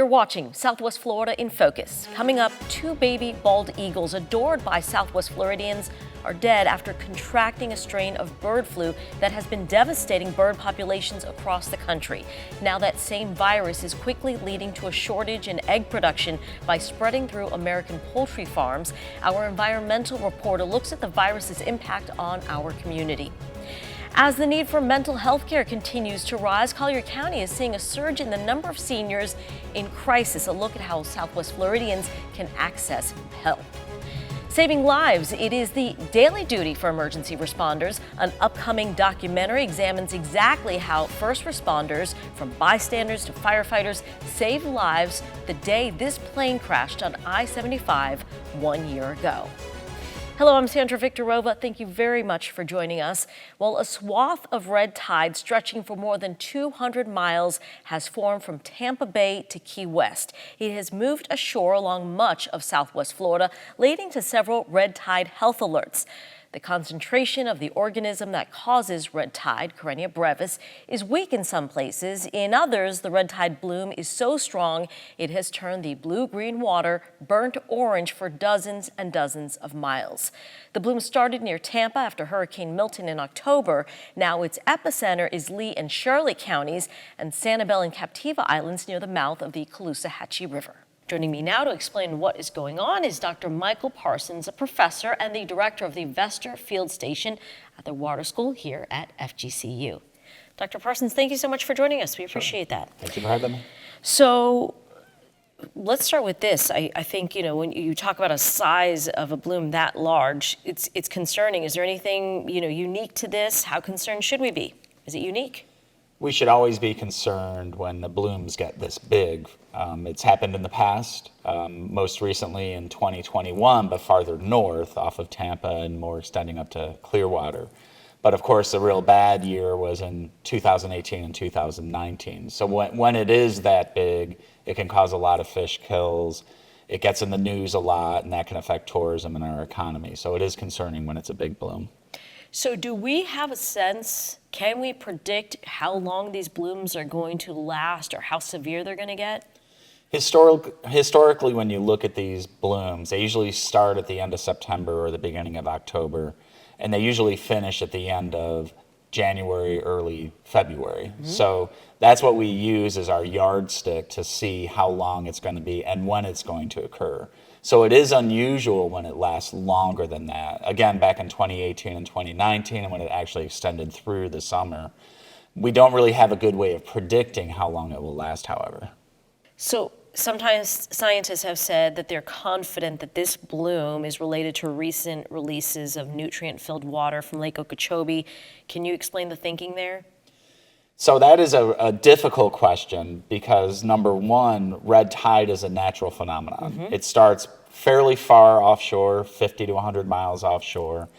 You're watching Southwest Florida in Focus. Coming up, 2 baby bald eagles adored by Southwest Floridians are dead after contracting a strain of bird flu that has been devastating bird populations across the country. Now that same virus is quickly leading to a shortage in egg production by spreading through American poultry farms. Our environmental reporter looks at the virus's impact on our community. As the need for mental health care continues to rise, Collier County is seeing a surge in the number of seniors in crisis. A look at how Southwest Floridians can access help. Saving lives, it is the daily duty for emergency responders. An upcoming documentary examines exactly how first responders, from bystanders to firefighters, saved lives the day this plane crashed on I-75 1 year ago. Hello, I'm Sandra Victorova. Thank you very much for joining us. Well, a swath of red tide stretching for more than 200 miles has formed from Tampa Bay to Key West. It has moved ashore along much of Southwest Florida, leading to several red tide health alerts. The concentration of the organism that causes red tide, Karenia brevis, is weak in some places. In others, the red tide bloom is so strong it has turned the blue-green water burnt orange for dozens and dozens of miles. The bloom started near Tampa after Hurricane Milton in October. Now its epicenter is Lee and Shirley counties and Sanibel and Captiva Islands near the mouth of the Caloosahatchee River. Joining me now to explain what is going on is Dr. Michael Parsons, a professor and the director of the Vester Field Station at the Water School here at FGCU. Dr. Parsons, thank you so much for joining us. We appreciate that. Thank you for having me. So let's start with this. I think, when you talk about a size of a bloom that large, it's concerning. Is there anything, unique to this? How concerned should we be? Is it unique? We should always be concerned when the blooms get this big. It's happened in the past, most recently in 2021, but farther north off of Tampa and more extending up to Clearwater. But of course, the real bad year was in 2018 and 2019. So when it is that big, it can cause a lot of fish kills. It gets in the news a lot, and that can affect tourism and our economy. So it is concerning when it's a big bloom. So do we have a sense, can we predict how long these blooms are going to last or how severe they're going to get? Historically, when you look at these blooms, they usually start at the end of September or the beginning of October, and they usually finish at the end of January, early February. Mm-hmm. So that's what we use as our yardstick to see how long it's going to be and when it's going to occur. So it is unusual when it lasts longer than that. Again, back in 2018 and 2019, and when it actually extended through the summer. We don't really have a good way of predicting how long it will last, however. So sometimes scientists have said that they're confident that this bloom is related to recent releases of nutrient-filled water from Lake Okeechobee. Can you explain the thinking there? So that is a difficult question because, number one, red tide is a natural phenomenon. Mm-hmm. It starts fairly far offshore, 50 to 100 miles offshore,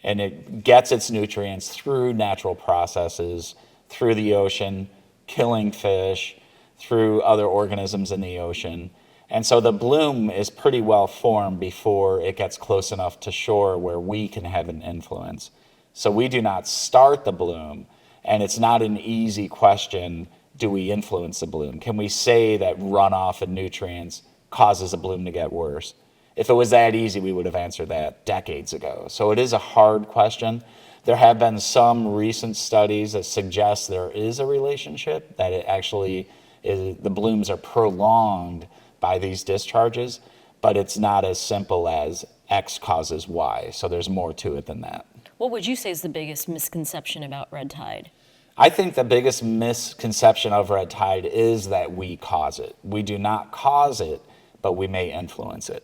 and it gets its nutrients through natural processes, through the ocean, killing fish, through other organisms in the ocean. And so the bloom is pretty well formed before it gets close enough to shore where we can have an influence. So we do not start the bloom. And it's not an easy question, do we influence the bloom? Can we say that runoff and nutrients causes a bloom to get worse? If it was that easy, we would have answered that decades ago. So it is a hard question. There have been some recent studies that suggest there is a relationship, that it actually is, the blooms are prolonged by these discharges, but it's not as simple as X causes Y. So there's more to it than that. What would you say is the biggest misconception about red tide? I think the biggest misconception of red tide is that we cause it. We do not cause it, but we may influence it.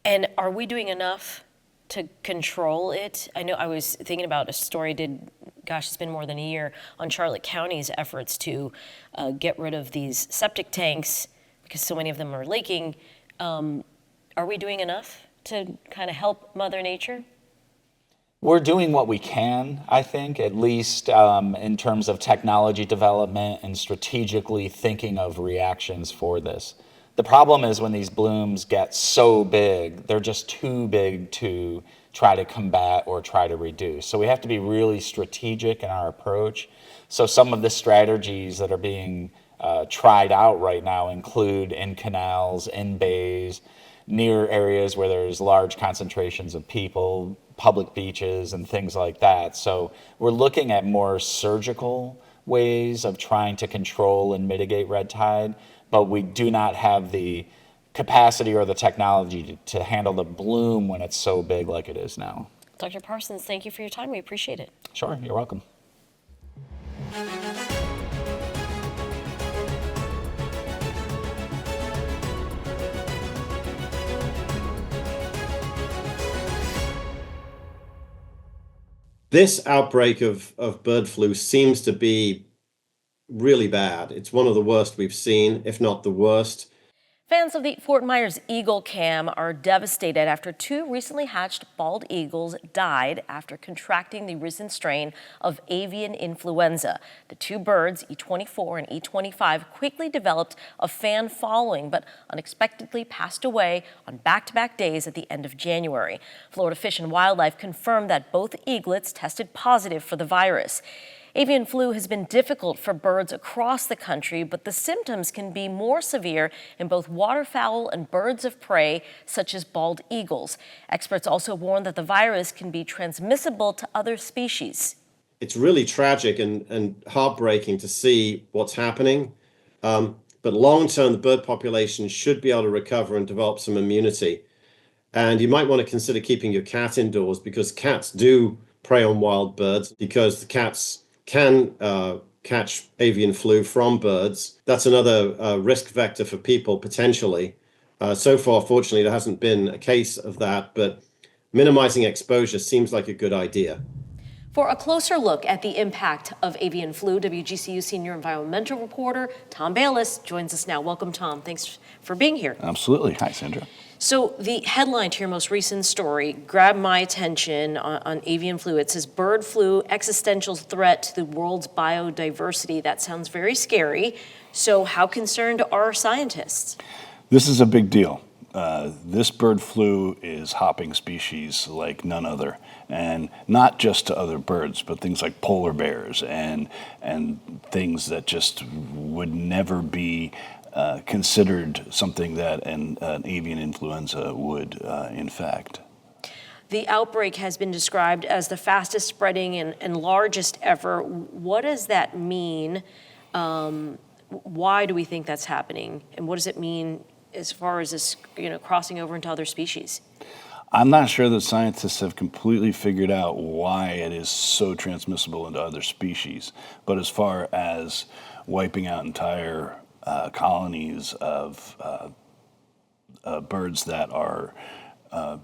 And are we doing enough to control it? I know I was thinking about a story it's been more than a year, on Charlotte County's efforts to get rid of these septic tanks because so many of them are leaking. Are we doing enough to kind of help Mother Nature? We're doing what we can, I think, at least in terms of technology development and strategically thinking of reactions for this. The problem is when these blooms get so big, they're just too big to try to combat or try to reduce. So we have to be really strategic in our approach. So some of the strategies that are being tried out right now include in canals, in bays, near areas where there's large concentrations of people, public beaches, and things like that. So we're looking at more surgical ways of trying to control and mitigate red tide, but we do not have the capacity or the technology to handle the bloom when it's so big like it is now. Dr. Parsons, thank you for your time. We appreciate it. Sure, you're welcome. This outbreak of bird flu seems to be really bad. It's one of the worst we've seen, if not the worst. Fans of the Fort Myers Eagle Cam are devastated after two recently hatched bald eagles died after contracting the recent strain of avian influenza. The two birds, E24 and E25, quickly developed a fan following, but unexpectedly passed away on back-to-back days at the end of January. Florida Fish and Wildlife confirmed that both eaglets tested positive for the virus. Avian flu has been difficult for birds across the country, but the symptoms can be more severe in both waterfowl and birds of prey, such as bald eagles. Experts also warn that the virus can be transmissible to other species. It's really tragic and heartbreaking to see what's happening. But long-term, the bird population should be able to recover and develop some immunity. And you might want to consider keeping your cat indoors, because cats do prey on wild birds, because the cats can catch avian flu from birds. That's another risk vector for people, potentially. So far, fortunately, there hasn't been a case of that, but minimizing exposure seems like a good idea. For a closer look at the impact of avian flu, WGCU senior environmental reporter Tom Bayles joins us now. Welcome, Tom. Thanks for being here. Absolutely. Hi, Sandra. So the headline to your most recent story grabbed my attention on avian flu. It says, bird flu, existential threat to the world's biodiversity. That sounds very scary. So how concerned are scientists? This is a big deal. This bird flu is hopping species like none other, and not just to other birds, but things like polar bears and things that just would never be considered something that an avian influenza would infect. The outbreak has been described as the fastest spreading and largest ever. What does that mean? Why do we think that's happening? And what does it mean as far as this, crossing over into other species? I'm not sure that scientists have completely figured out why it is so transmissible into other species. But as far as wiping out entire colonies of birds that are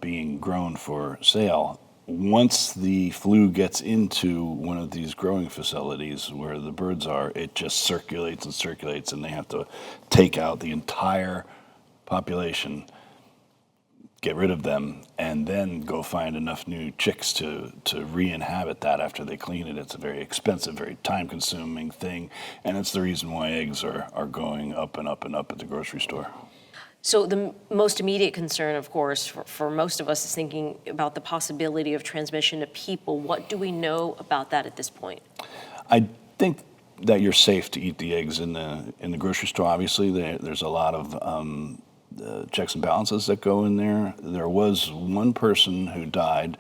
being grown for sale, once the flu gets into one of these growing facilities where the birds are, it just circulates and circulates, and they have to take out the entire population, get rid of them, and then go find enough new chicks to re-inhabit that after they clean it. It's a very expensive, very time-consuming thing, and it's the reason why eggs are going up and up and up at the grocery store. So the most immediate concern, of course, for most of us is thinking about the possibility of transmission to people. What do we know about that at this point? I think that you're safe to eat the eggs in the grocery store. Obviously, there's a lot of checks and balances that go in there. There was one person who died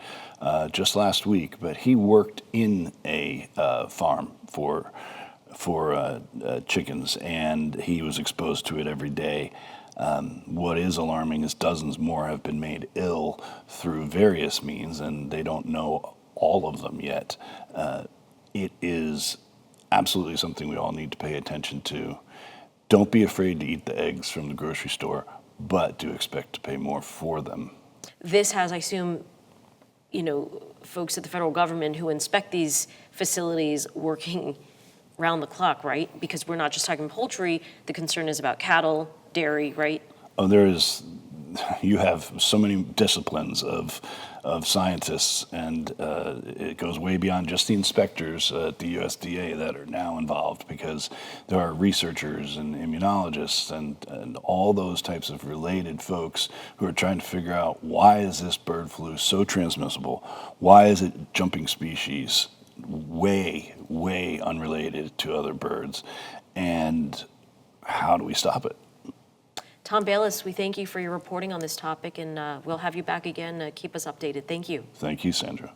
just last week, but he worked in a farm for chickens, and he was exposed to it every day. What is alarming is dozens more have been made ill through various means, and they don't know all of them yet. It is absolutely something we all need to pay attention to. Don't be afraid to eat the eggs from the grocery store, but do expect to pay more for them. This has, I assume, folks at the federal government who inspect these facilities working round the clock, right? Because we're not just talking poultry. The concern is about cattle, dairy, right? Oh, you have so many disciplines of scientists, and it goes way beyond just the inspectors at the USDA that are now involved, because there are researchers and immunologists and all those types of related folks who are trying to figure out, why is this bird flu so transmissible? Why is it jumping species way, way unrelated to other birds? And how do we stop it? Tom Bayles, we thank you for your reporting on this topic, and we'll have you back again. Keep us updated. Thank you. Thank you, Sandra.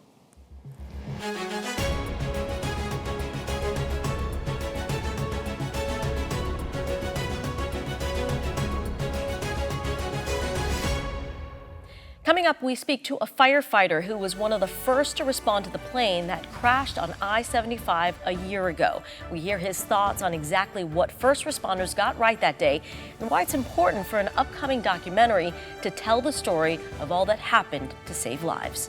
Coming up, we speak to a firefighter who was one of the first to respond to the plane that crashed on I-75 a year ago. We hear his thoughts on exactly what first responders got right that day and why it's important for an upcoming documentary to tell the story of all that happened to save lives.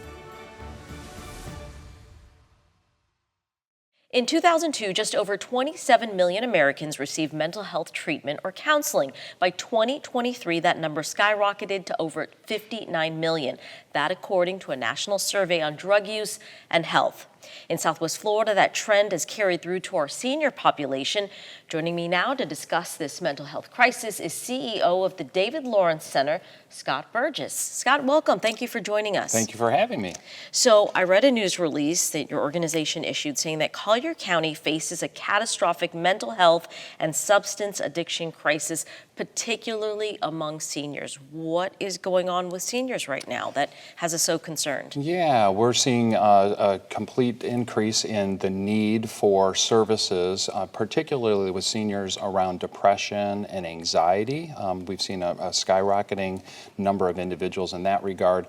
In 2002, just over 27 million Americans received mental health treatment or counseling. By 2023, that number skyrocketed to over 59 million. That according to a national survey on drug use and health. In Southwest Florida, that trend has carried through to our senior population. Joining me now to discuss this mental health crisis is CEO of the David Lawrence Center, Scott Burgess. Scott, welcome. Thank you for joining us. Thank you for having me. So I read a news release that your organization issued saying that Collier County faces a catastrophic mental health and substance addiction crisis, particularly among seniors. What is going on with seniors right now that has us so concerned? Yeah, we're seeing a complete increase in the need for services, particularly with seniors around depression and anxiety. We've seen a skyrocketing number of individuals in that regard.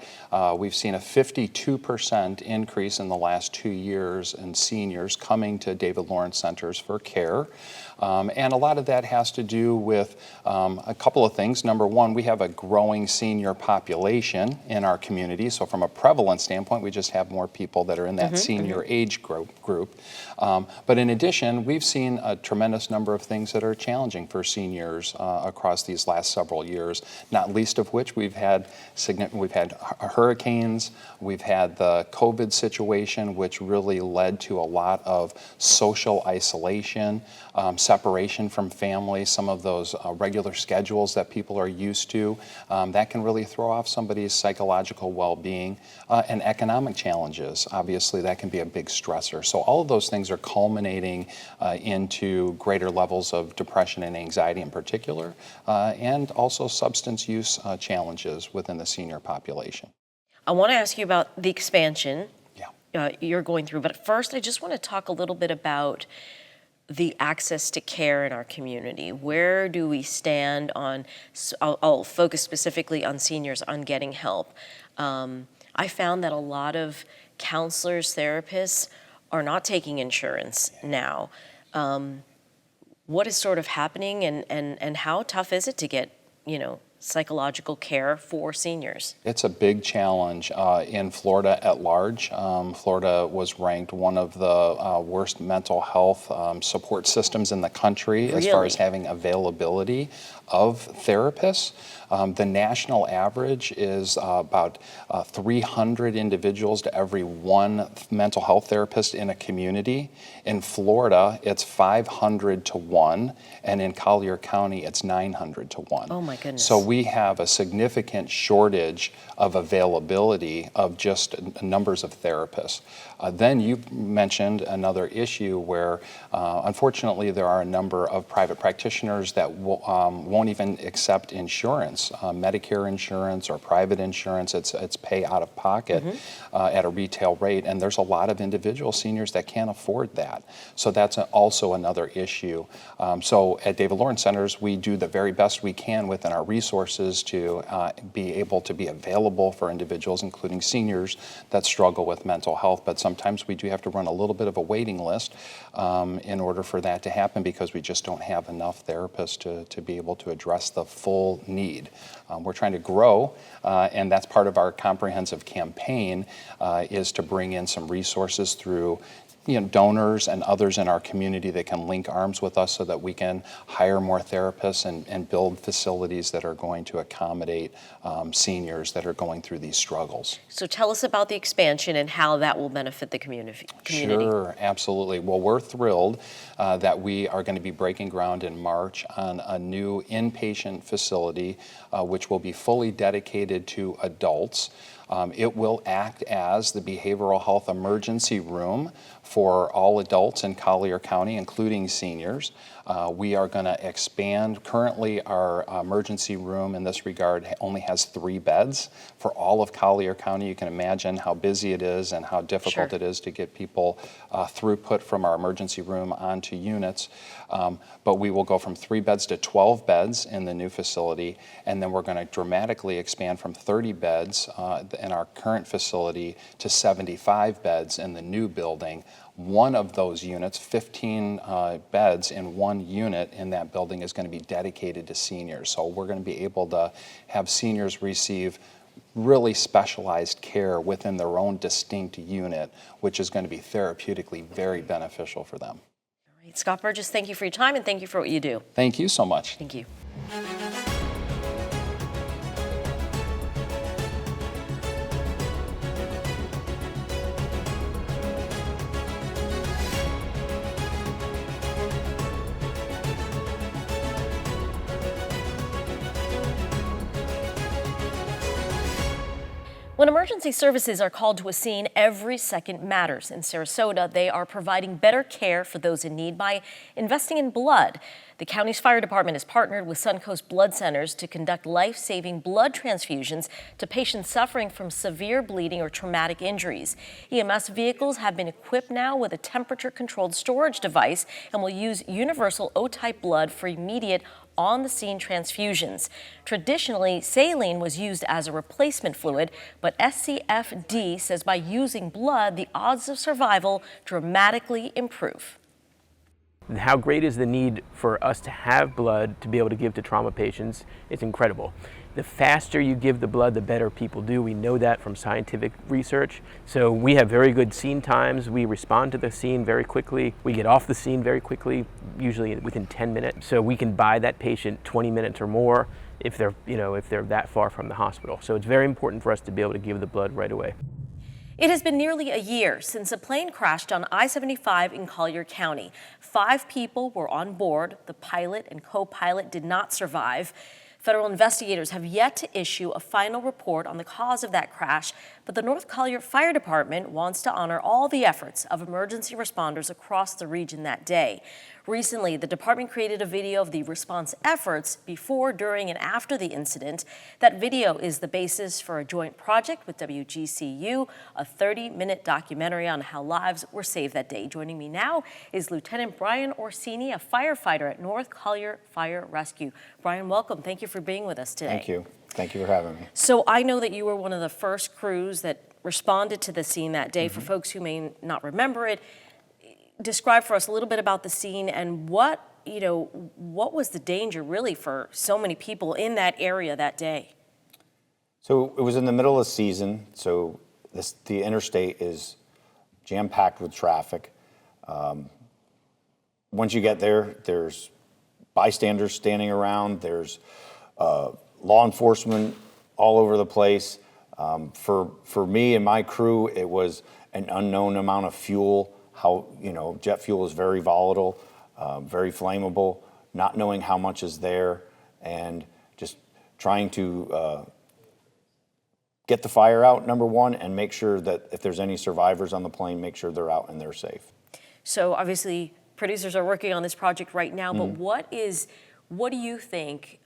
We've seen a 52% increase in the last 2 years in seniors coming to David Lawrence Centers for care. And a lot of that has to do with a couple of things. Number one, we have a growing senior population in our community. So from a prevalence standpoint, we just have more people that are in that senior age group. But in addition, we've seen a tremendous number of things that are challenging for seniors across these last several years, not least of which we've had hurricanes, we've had the COVID situation, which really led to a lot of social isolation, separation from family, some of those regular schedules that people are used to. That can really throw off somebody's psychological well-being, and economic challenges. Obviously, that can be a big stressor. So all of those things are culminating into greater levels of depression and anxiety in particular, and also substance use challenges within the senior population. I want to ask you about the expansion Yeah. You're going through, but first I just want to talk a little bit about the access to care in our community. Where do we stand on, I'll focus specifically on seniors on getting help. I found that a lot of counselors, therapists are not taking insurance now. What is sort of happening and how tough is it to get, psychological care for seniors? It's a big challenge in Florida at large. Florida was ranked one of the worst mental health support systems in the country as far as having availability of therapists. The national average is about 300 individuals to every one mental health therapist in a community. In Florida, it's 500 to 1, and in Collier County, it's 900 to 1. Oh my goodness. So we have a significant shortage of availability of just numbers of therapists. Then you mentioned another issue where, unfortunately, there are a number of private practitioners that won't even accept insurance, Medicare insurance or private insurance. It's pay out of pocket at a retail rate, and there's a lot of individual seniors that can't afford that. So that's also another issue. So at David Lawrence Centers, we do the very best we can within our resources to be able to be available for individuals, including seniors that struggle with mental health. But sometimes we do have to run a little bit of a waiting list in order for that to happen, because we just don't have enough therapists to be able to address the full need. We're trying to grow, and that's part of our comprehensive campaign, is to bring in some resources through donors and others in our community that can link arms with us so that we can hire more therapists and build facilities that are going to accommodate seniors that are going through these struggles. So tell us about the expansion and how that will benefit the community. Sure, absolutely. Well, we're thrilled that we are going to be breaking ground in March on a new inpatient facility which will be fully dedicated to adults. It will act as the behavioral health emergency room for all adults in Collier County, including seniors. We are going to expand. Currently, our emergency room in this regard only has 3 beds for all of Collier County. You can imagine how busy it is and how difficult it is to get people throughput from our emergency room onto units. But we will go from 3 beds to 12 beds in the new facility, and then we're going to dramatically expand from 30 beds in our current facility to 75 beds in the new building. One of those units, 15 beds in one unit in that building, is going to be dedicated to seniors. So we're going to be able to have seniors receive really specialized care within their own distinct unit, which is going to be therapeutically very beneficial for them. All right, Scott Burgess, thank you for your time and thank you for what you do. Thank you so much. Thank you. When emergency services are called to a scene, every second matters. In Sarasota, they are providing better care for those in need by investing in blood. The county's fire department has partnered with Suncoast Blood Centers to conduct life-saving blood transfusions to patients suffering from severe bleeding or traumatic injuries. EMS vehicles have been equipped now with a temperature-controlled storage device and will use universal O-type blood for immediate on-the-scene transfusions. Traditionally, saline was used as a replacement fluid, but SCFD says by using blood, the odds of survival dramatically improve. How great is the need for us to have blood to be able to give to trauma patients? It's incredible. The faster you give the blood, the better people do. We know that from scientific research. So we have very good scene times. We respond to the scene very quickly. We get off the scene very quickly, usually within 10 minutes. So we can buy that patient 20 minutes or more if they're that far from the hospital. So it's very important for us to be able to give the blood right away. It has been nearly a year since a plane crashed on I-75 in Collier County. 5 people were on board. The pilot and co-pilot did not survive. Federal investigators have yet to issue a final report on the cause of that crash, but the North Collier Fire Department wants to honor all the efforts of emergency responders across the region that day. Recently, the department created a video of the response efforts before, during, and after the incident. That video is the basis for a joint project with WGCU, a 30-minute documentary on how lives were saved that day. Joining me now is Lieutenant Brian Orsini, a firefighter at North Collier Fire Rescue. Brian, welcome. Thank you for being with us today. Thank you. Thank you for having me. So I know that you were one of the first crews that responded to the scene that day. For folks who may not remember it, describe for us a little bit about the scene and what was the danger really for so many people in that area that day? So it was in the middle of the season, so the interstate is jam-packed with traffic. Once you get there, there's bystanders standing around, there's law enforcement all over the place. For me and my crew, it was an unknown amount of fuel. How, jet fuel is very volatile, very flammable, not knowing how much is there, and just trying to get the fire out, number one, and make sure that if there's any survivors on the plane, make sure they're out and they're safe. So obviously, producers are working on this project right now, but why do you think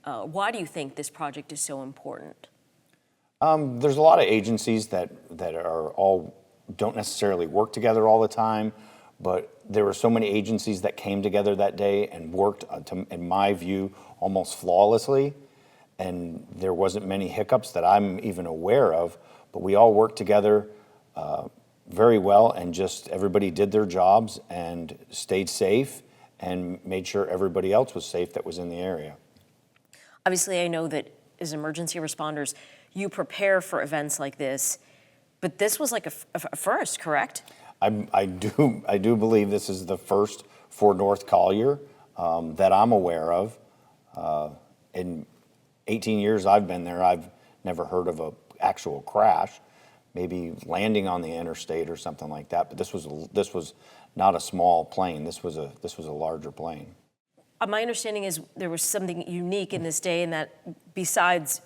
this project is so important? There's a lot of agencies that are all don't necessarily work together all the time, but there were so many agencies that came together that day and worked, in my view, almost flawlessly, and there wasn't many hiccups that I'm even aware of, but we all worked together very well, and just everybody did their jobs and stayed safe and made sure everybody else was safe that was in the area. Obviously, I know that as emergency responders, you prepare for events like this, but this was like a first, correct? I do believe this is the first for North Collier that I'm aware of. In 18 years I've been there, I've never heard of an actual crash, maybe landing on the interstate or something like that. But this was not a small plane. This was a larger plane. My understanding is there was something unique in this day, in that besides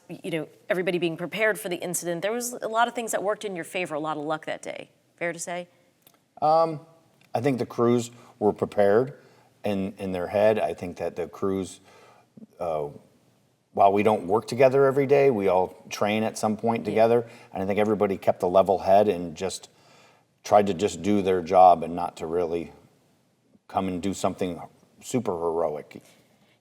everybody being prepared for the incident, there was a lot of things that worked in your favor, a lot of luck that day. Fair to say? I think the crews were prepared, in their head. I think that the crews, while we don't work together every day, we all train at some point together. And I think everybody kept a level head and just tried to just do their job and not to really come and do something super heroic.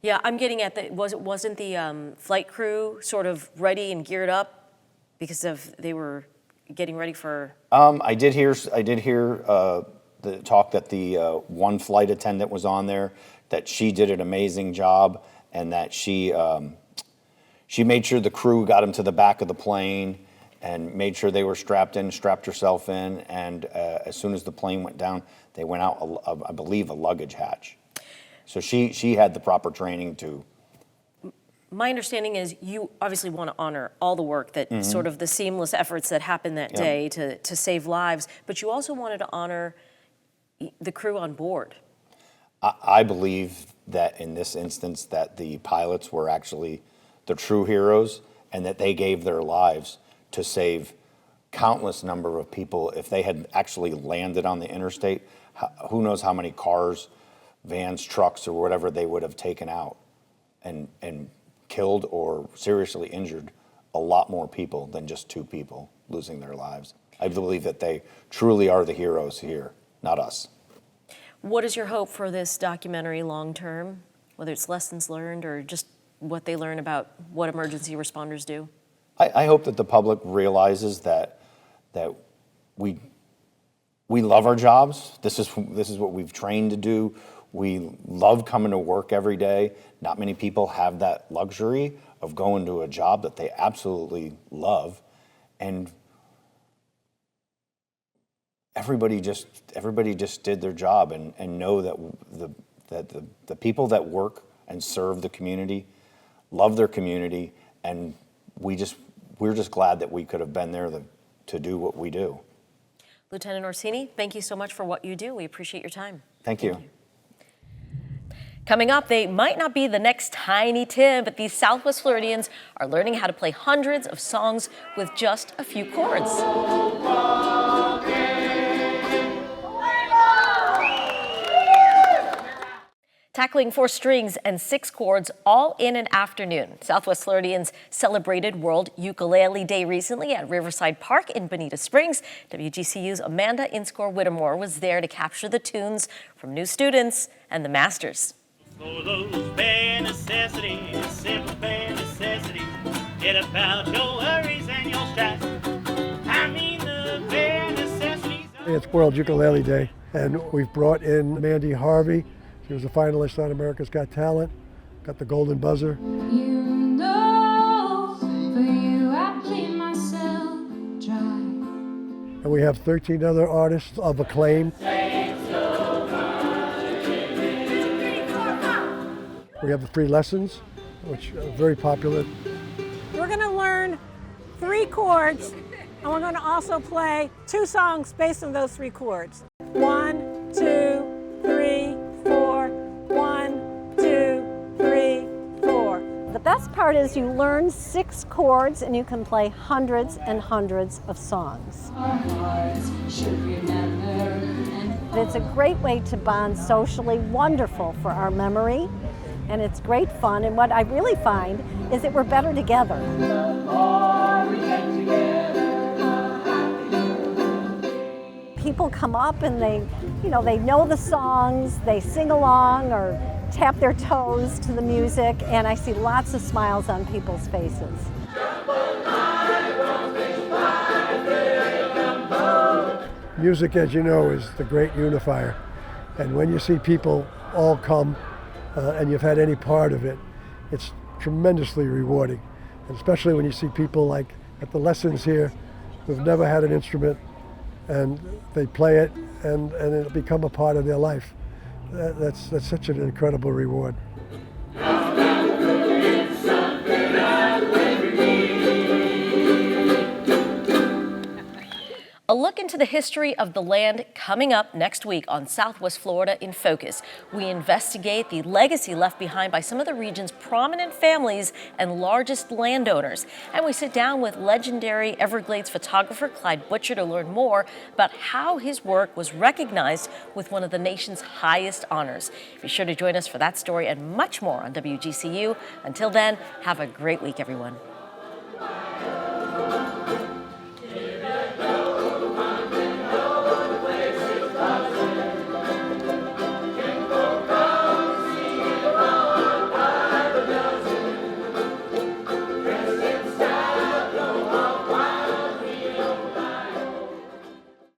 Yeah, I'm getting at the, wasn't the flight crew sort of ready and geared up because they were getting ready for? I did hear the talk that the one flight attendant was on there, that she did an amazing job, and that she made sure the crew got them to the back of the plane and made sure they were strapped herself in, and as soon as the plane went down, they went out, I believe, a luggage hatch. So she had the proper training to. My understanding is you obviously want to honor all the work that sort of the seamless efforts that happened that day to save lives, but you also wanted to honor the crew on board. I believe that in this instance that the pilots were actually the true heroes, and that they gave their lives to save countless number of people. If they had actually landed on the interstate, who knows how many cars, vans, trucks, or whatever they would have taken out and killed or seriously injured a lot more people than just 2 people losing their lives. I believe that they truly are the heroes here, not us. What is your hope for this documentary long term, whether it's lessons learned or just what they learn about what emergency responders do? I hope that the public realizes that we love our jobs. This is what we've trained to do. We love coming to work every day. Not many people have that luxury of going to a job that they absolutely love, and everybody just did their job, and know that the people that work and serve the community love their community, and we're just glad that we could have been there to do what we do. Lieutenant Orsini, thank you so much for what you do. We appreciate your time. Thank you. Coming up, they might not be the next Tiny Tim, but these Southwest Floridians are learning how to play hundreds of songs with just a few chords. Tackling 4 strings and 6 chords all in an afternoon. Southwest Floridians celebrated World Ukulele Day recently at Riverside Park in Bonita Springs. WGCU's Amanda Inscore-Whittemore was there to capture the tunes from new students and the masters. For those bare necessities, simple bare necessities, get about your worries and your strife. I mean the bare necessities. It's World Ukulele Day, and we've brought in Mandy Harvey. She was a finalist on America's Got Talent, got the Golden Buzzer. You know, for you I clean myself dry. And we have 13 other artists of acclaim. We have the free lessons, which are very popular. We're going to learn 3 chords, and we're going to also play 2 songs based on those 3 chords. 1, 2, 3, 4. 1, 2, 3, 4. The best part is you learn 6 chords and you can play hundreds and hundreds of songs. Our hearts should remember. And it's a great way to bond socially, wonderful for our memory, and it's great fun. And what I really find is that we're better together. People come up and they know the songs, they sing along or tap their toes to the music, and I see lots of smiles on people's faces. Music, as you know, is the great unifier. And when you see people all come and you've had any part of it, it's tremendously rewarding. And especially when you see people like at the lessons here who've never had an instrument, and they play it, and it'll become a part of their life. That's such an incredible reward. A look look into the history of the land coming up next week on Southwest Florida in Focus. We investigate the legacy left behind by some of the region's prominent families and largest landowners. And we sit down with legendary Everglades photographer Clyde Butcher to learn more about how his work was recognized with one of the nation's highest honors. Be sure to join us for that story and much more on WGCU. Until then, have a great week, everyone.